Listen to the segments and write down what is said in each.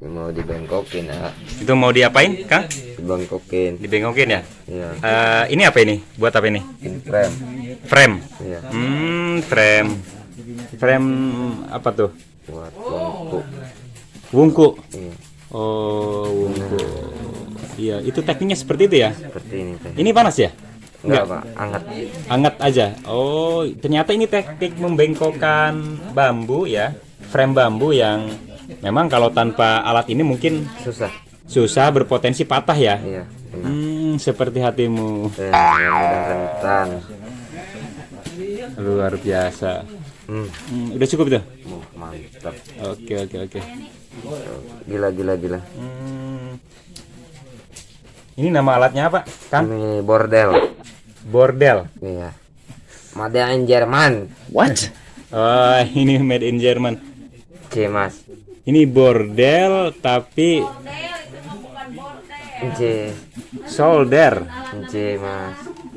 Mau dibengkokin ya. Itu mau diapain, Kang? Dibengkokin. Dibengkokin ya? Iya. Ini apa ini? Buat apa ini? Frame. Frame. Iya. Frame. Frame apa tuh? Buat bongku. Wungku. Iya. Oh, wungku. Iya, itu tekniknya seperti itu ya? Seperti ini teh. Ini panas ya? Enggak, Pak. Hangat. Hangat aja. Oh, ternyata ini teknik membengkokkan bambu ya. Frame bambu yang memang kalau tanpa alat ini mungkin susah, berpotensi patah ya. Iya. Seperti hatimu. Yang udah rentan. Luar biasa. Udah cukup tuh? Mantap. Oke. Gila. Ini nama alatnya apa, Kang? Ini bordel. Bordel. Iya. Made in Jerman. What? Oh, ini made in Jerman. C, Mas. Ini bordel tapi C. solder. C, Mas.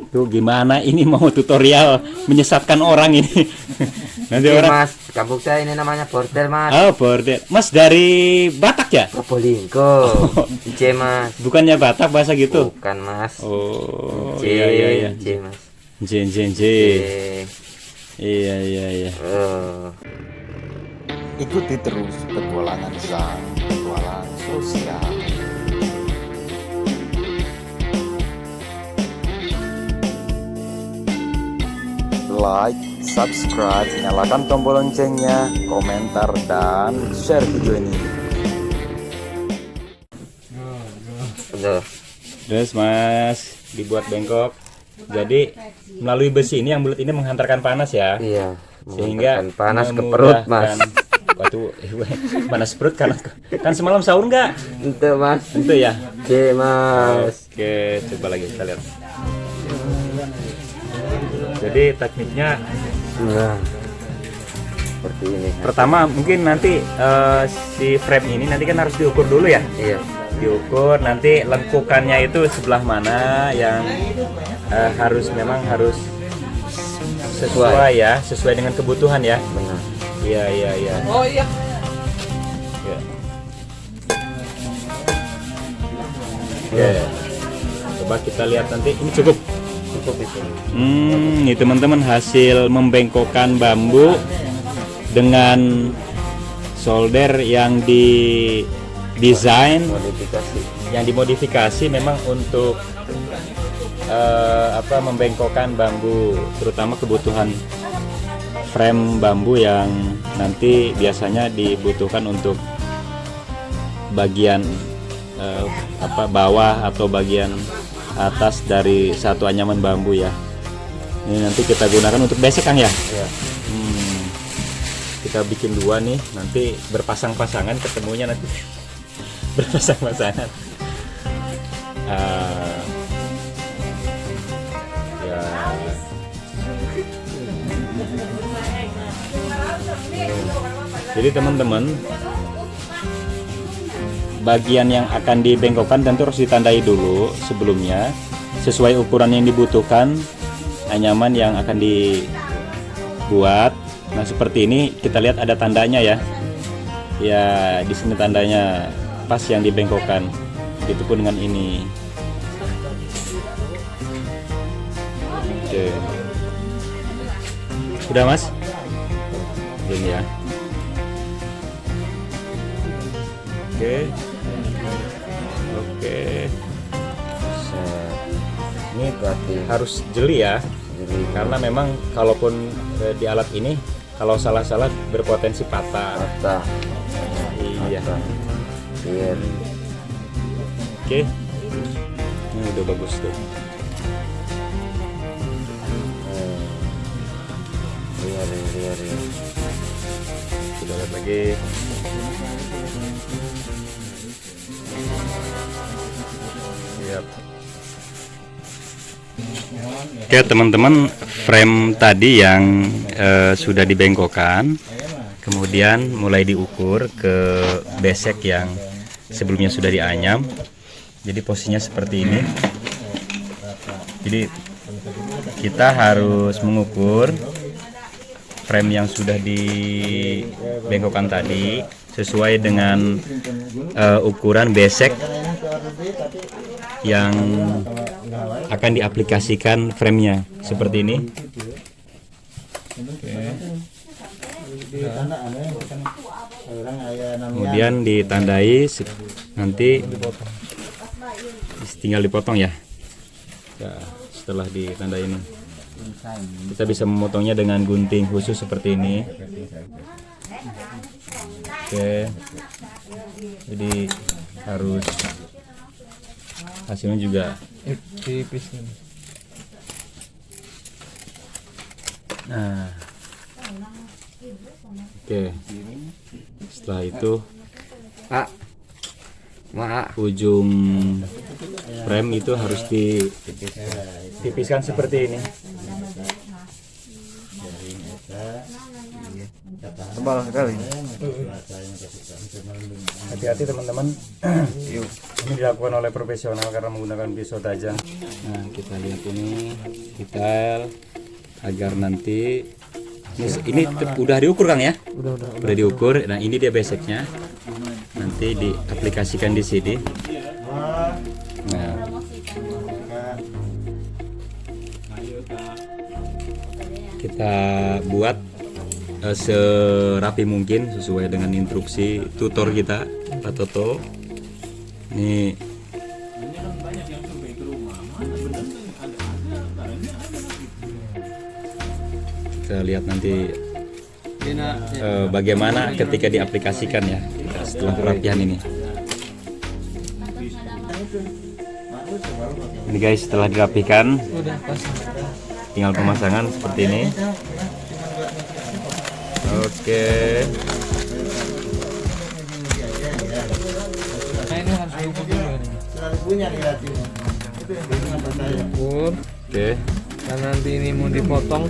Tuh gimana ini mau tutorial menyesatkan orang ini. Nanti C, orang. Mas. Kampung saya ini namanya bordel, Mas. Oh, bordel. Mas dari Batak ya? Probolinggo. C, Mas. Bukannya Batak bahasa gitu? Bukan, Mas. Oh, C, iya. C, Mas. J. C. Iya. Ikuti terus petualangan sang petualang sosial. Like, subscribe, nyalakan tombol loncengnya, komentar, dan share video ini. Udah. Terus Mas dibuat bengkok. Jadi melalui besi ini yang bulat ini menghantarkan panas ya. Iya. Sehingga panas ke perut, Mas. Waduh, panas perut kan semalam sahur nggak? Itu, Mas. Itu ya. C, Mas. Oke, coba lagi kita lihat. Jadi tekniknya seperti ini. pertama mungkin nanti si frame ini nanti kan harus diukur dulu ya. Iya. Diukur nanti lengkukannya itu sebelah mana yang harus sesuai ya, sesuai dengan kebutuhan ya. Benar. Iya. Oh iya. Ya. Oke. Coba kita lihat nanti ini cukup itu. Ini teman-teman hasil membengkokkan bambu dengan solder yang didesain, yang dimodifikasi memang untuk membengkokkan bambu, terutama kebutuhan frame bambu yang nanti biasanya dibutuhkan untuk bagian bawah atau bagian atas dari satu anyaman bambu ya. Ini nanti kita gunakan untuk besek, Kang ya. Iya. Kita bikin dua nih, nanti berpasang-pasangan ketemunya nanti berpasang-pasangan. Ya. Jadi teman-teman, bagian yang akan dibengkokkan tentu harus ditandai dulu sebelumnya sesuai ukuran yang dibutuhkan anyaman yang akan dibuat. Nah seperti ini kita lihat ada tandanya ya. Ya di sini tandanya pas yang dibengkokkan. Begitupun dengan ini. Oke. Udah Mas? Ini ya. Oke. Ini berarti harus jeli ya. Karena memang kalaupun di alat ini kalau salah-salah berpotensi patah. Iya. Oke. Ini udah bagus tuh. Lihat. Kita lihat lagi. Oke teman-teman, frame tadi yang sudah dibengkokkan, kemudian mulai diukur ke besek yang sebelumnya sudah dianyam. Jadi posisinya seperti ini. Jadi kita harus mengukur frame yang sudah dibengkokkan tadi sesuai dengan ukuran besek yang akan diaplikasikan framenya seperti ini. Kemudian ditandai, nanti tinggal dipotong ya. Nah, setelah ditandai ini kita bisa memotongnya dengan gunting khusus seperti ini. Oke, jadi harus hasilnya juga tipis. nah. Oke, setelah itu Pak. Mak. ujung frame itu harus ditipiskan seperti ini. Tebal sekali. Hati-hati teman-teman. Ini dilakukan oleh profesional karena menggunakan pisau tajam. Nah, kita lihat ini detail agar nanti ini udah diukur Kang ya? Udah diukur. Nah, ini dia beseknya. Nanti diaplikasikan di sini. Nah, kita buat serapi mungkin sesuai dengan instruksi tutor kita, Pak Toto. Ini kita lihat nanti bagaimana ketika diaplikasikan ya setelah perapian ini. Ini guys, setelah dirapikan tinggal pemasangan seperti ini. Oke. Ini harus diukur dulu. Oke. Dan nanti ini mau dipotong.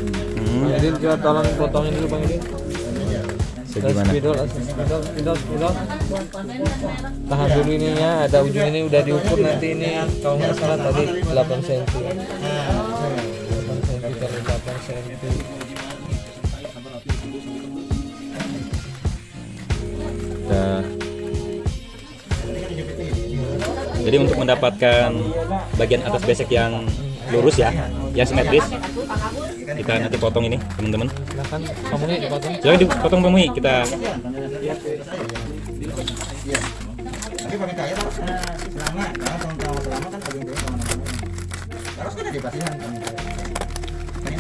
Jadi coba tolong potongin dulu Bang ini. Segimana? Spidol. Tahan dulu ininya, ada ujung ini udah diukur nanti ini kalau nggak salah tadi 8 cm. 8 cm kali 8 cm. Nah, jadi untuk mendapatkan bagian atas besek yang lurus ya, yang simetris, kita nanti potong ini teman-teman. Silakan kamu nih dipotong. Jangan dipotong Bang Mui, kita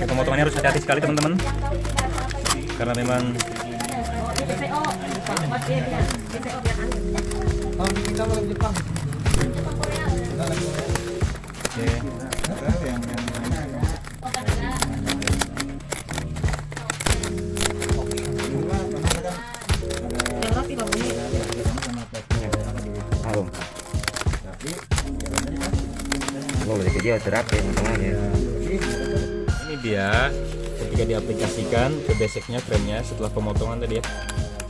pemotongannya harus hati-hati sekali teman-teman, karena memang Kita mau Jepang. Dia terapi potongannya. ini dia ketika diaplikasikan ke beseknya, framenya setelah pemotongan tadi ya.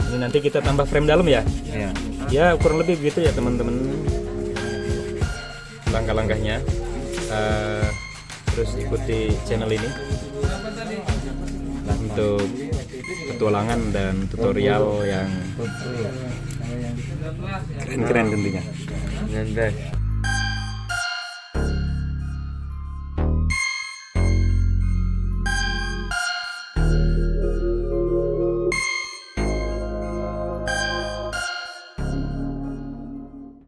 Ini nanti kita tambah frame dalam ya. Iya. Ya kurang lebih begitu ya teman-teman langkah-langkahnya. Terus ikuti channel ini untuk petualangan dan tutorial yang keren-keren tentunya. 19.